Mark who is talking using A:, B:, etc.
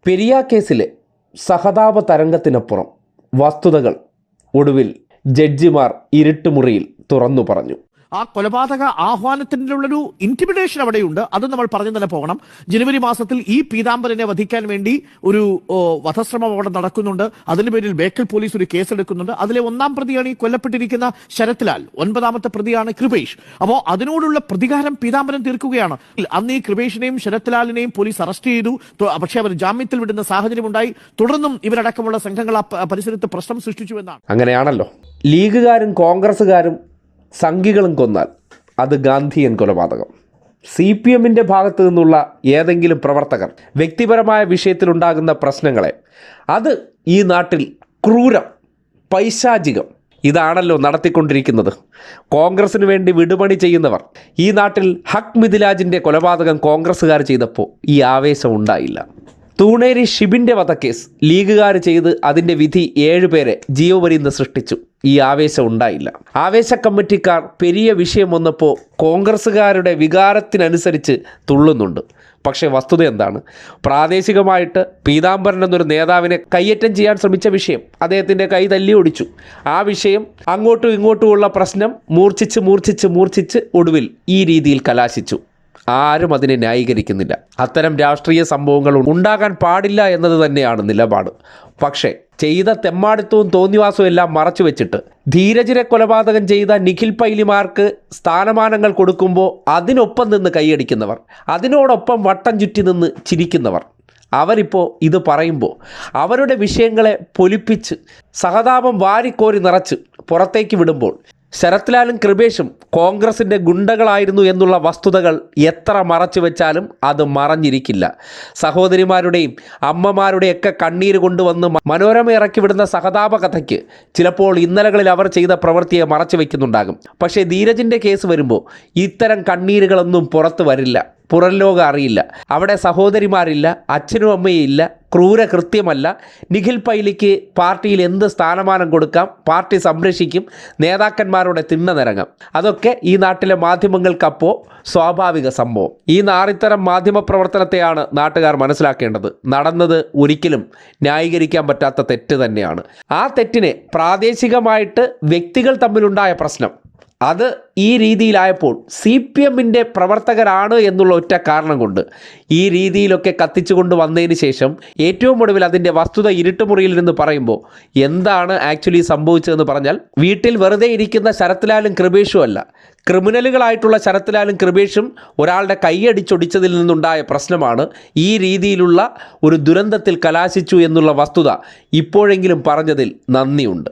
A: പെരിയ കേസിലെ സഹതാപ തരംഗത്തിനപ്പുറം വസ്തുതകൾ ഒടുവിൽ ജഡ്ജിമാർ ഇരുട്ടുമുറിയിൽ തുറന്നു പറഞ്ഞു.
B: ആ കൊലപാതക ആഹ്വാനത്തിനുള്ളൊരു ഇന്റിമിഡേഷൻ അവിടെയുണ്ട്. അത് നമ്മൾ പറഞ്ഞു തന്നെ പോകണം. ജനുവരി മാസത്തിൽ ഈ പീതാംബരനെ വധിക്കാൻ വേണ്ടി ഒരു വധശ്രമം അവിടെ നടക്കുന്നുണ്ട്. അതിന് പേരിൽ ബേക്കൽ പോലീസ് ഒരു കേസെടുക്കുന്നുണ്ട്. അതിലെ 1-ാം പ്രതിയാണ് ഈ കൊല്ലപ്പെട്ടിരിക്കുന്ന ശരത് ലാൽ, 9-ാമത്തെ പ്രതിയാണ് കൃപേഷ്. അപ്പോൾ അതിനോടുള്ള പ്രതികാരം പീതാംബരൻ തീർക്കുകയാണ്. അന്ന് ഈ കൃപേഷിനെയും ശരത് ലാലിനെയും പോലീസ് അറസ്റ്റ് ചെയ്തു. പക്ഷേ അവർ ജാമ്യത്തിൽ വിടുന്ന സാഹചര്യമുണ്ടായി. തുടർന്നും ഇവരടക്കമുള്ള സംഘങ്ങൾ ആ പരിസരത്ത് പ്രശ്നം സൃഷ്ടിച്ചു എന്നാണ്.
A: അങ്ങനെയാണല്ലോ, ലീഗുകാരും കോൺഗ്രസുകാരും സംഘികളും കൊന്നാൽ അത് ഗാന്ധിയൻ കൊലപാതകം. CPMന്റെ ഭാഗത്തു നിന്നുള്ള ഏതെങ്കിലും പ്രവർത്തകർ വ്യക്തിപരമായ വിഷയത്തിലുണ്ടാകുന്ന പ്രശ്നങ്ങളെ അത് ഈ നാട്ടിൽ ക്രൂരം, പൈശാചികം ഇതാണല്ലോ നടത്തിക്കൊണ്ടിരിക്കുന്നത്. കോൺഗ്രസിന് വേണ്ടി വിടുപണി ചെയ്യുന്നവർ ഈ നാട്ടിൽ ഹക് മിദിലാജിൻ്റെ കൊലപാതകം കോൺഗ്രസ്സുകാർ ചെയ്തപ്പോൾ ഈ ആവേശം ഉണ്ടായില്ല. തൂണേരി ഷിബിൻ്റെ വധക്കേസ് ലീഗുകാർ ചെയ്ത് അതിൻ്റെ വിധി 7 പേരെ ജീവപര്യന്തം സൃഷ്ടിച്ചു. ഈ ആവേശം ഉണ്ടായില്ല. ആവേശ കമ്മിറ്റിക്കാർ പെരിയ വിഷയം വന്നപ്പോൾ കോൺഗ്രസ്സുകാരുടെ വികാരത്തിനനുസരിച്ച് തുള്ളുന്നുണ്ട്. പക്ഷേ വസ്തുത എന്താണ്? പ്രാദേശികമായിട്ട് പീതാംബരൻ എന്നൊരു നേതാവിനെ കയ്യേറ്റം ചെയ്യാൻ ശ്രമിച്ച വിഷയം അദ്ദേഹത്തിൻ്റെ കൈ തല്ലി ഒടിച്ചു. ആ വിഷയം അങ്ങോട്ടും ഇങ്ങോട്ടുമുള്ള പ്രശ്നം മൂർച്ഛിച്ച് ഒടുവിൽ ഈ രീതിയിൽ കലാശിച്ചു. ആരും അതിനെ ന്യായീകരിക്കുന്നില്ല. അത്തരം രാഷ്ട്രീയ സംഭവങ്ങൾ ഉണ്ടാകാൻ പാടില്ല എന്നത് തന്നെയാണ് നിലപാട്. പക്ഷേ ചെയ്ത തെമ്മാടിത്തവും തോന്നിവാസവും എല്ലാം മറച്ചു വെച്ചിട്ട് ധീരജിനെ കൊലപാതകം ചെയ്ത നിഖിൽ പൈലിമാർക്ക് സ്ഥാനമാനങ്ങൾ കൊടുക്കുമ്പോൾ അതിനൊപ്പം നിന്ന് കൈയടിക്കുന്നവർ, അതിനോടൊപ്പം വട്ടം ചുറ്റി നിന്ന് ചിരിക്കുന്നവർ, അവരിപ്പോൾ ഇത് പറയുമ്പോൾ അവരുടെ വിഷയങ്ങളെ പൊലിപ്പിച്ച് സഹതാപം വാരിക്കോരി നിറച്ച് പുറത്തേക്ക് വിടുമ്പോൾ ശരത് ലാലും കൃപേഷും കോൺഗ്രസിൻ്റെ ഗുണ്ടകളായിരുന്നു എന്നുള്ള വസ്തുതകൾ എത്ര മറച്ചു വെച്ചാലും അത് മറഞ്ഞിരിക്കില്ല. സഹോദരിമാരുടെയും അമ്മമാരുടെയൊക്കെ കണ്ണീര് കൊണ്ടുവന്ന് മനോരമ ഇറക്കി വിടുന്ന സഹതാപ കഥയ്ക്ക് ചിലപ്പോൾ ഇന്നലകളിൽ അവർ ചെയ്ത പ്രവൃത്തിയെ മറച്ചു വയ്ക്കുന്നുണ്ടാകും. പക്ഷേ ധീരജിൻ്റെ കേസ് വരുമ്പോൾ ഇത്തരം കണ്ണീരുകളൊന്നും പുറത്തു വരില്ല. പുറം ലോകം അറിയില്ല. അവിടെ സഹോദരിമാരില്ല, അച്ഛനും അമ്മയും ഇല്ല. ക്രൂരകൃത്യമല്ല. നിഖിൽ പൈലിക്ക് പാർട്ടിയിൽ എന്ത് സ്ഥാനമാനം കൊടുക്കാം, പാർട്ടി സംരക്ഷിക്കും, നേതാക്കന്മാരുടെ തിണ്ണ നിരങ്ങാം. അതൊക്കെ ഈ നാട്ടിലെ മാധ്യമങ്ങൾക്കപ്പോൾ സ്വാഭാവിക സംഭവം. ഈ നാറിത്തരം മാധ്യമ പ്രവർത്തനത്തെയാണ് നാട്ടുകാർ മനസ്സിലാക്കേണ്ടത്. നടന്നത് ഒരിക്കലും ന്യായീകരിക്കാൻ പറ്റാത്ത തെറ്റ് തന്നെയാണ്. ആ തെറ്റിനെ പ്രാദേശികമായിട്ട് വ്യക്തികൾ തമ്മിലുണ്ടായ പ്രശ്നം അത് ഈ രീതിയിലായപ്പോൾ CPMൻ്റെ പ്രവർത്തകരാണ് എന്നുള്ള ഒറ്റ കാരണം കൊണ്ട് ഈ രീതിയിലൊക്കെ കത്തിച്ചുകൊണ്ട് വന്നതിന് ശേഷം ഏറ്റവും ഒടുവിൽ അതിൻ്റെ വസ്തുത ഇരുട്ടുമുറിയിൽ നിന്ന് പറയുമ്പോൾ എന്താണ് ആക്ച്വലി സംഭവിച്ചതെന്ന് പറഞ്ഞാൽ, വീട്ടിൽ വെറുതെ ഇരിക്കുന്ന ശരത് ലാലും കൃപേഷും അല്ല, ക്രിമിനലുകളായിട്ടുള്ള ശരത് ലാലും കൃപേഷും ഒരാളുടെ കൈയടിച്ചൊടിച്ചതിൽ നിന്നുണ്ടായ പ്രശ്നമാണ് ഈ രീതിയിലുള്ള ഒരു ദുരന്തത്തിൽ കലാശിച്ചു എന്നുള്ള വസ്തുത ഇപ്പോഴെങ്കിലും പറഞ്ഞതിൽ നന്ദിയുണ്ട്.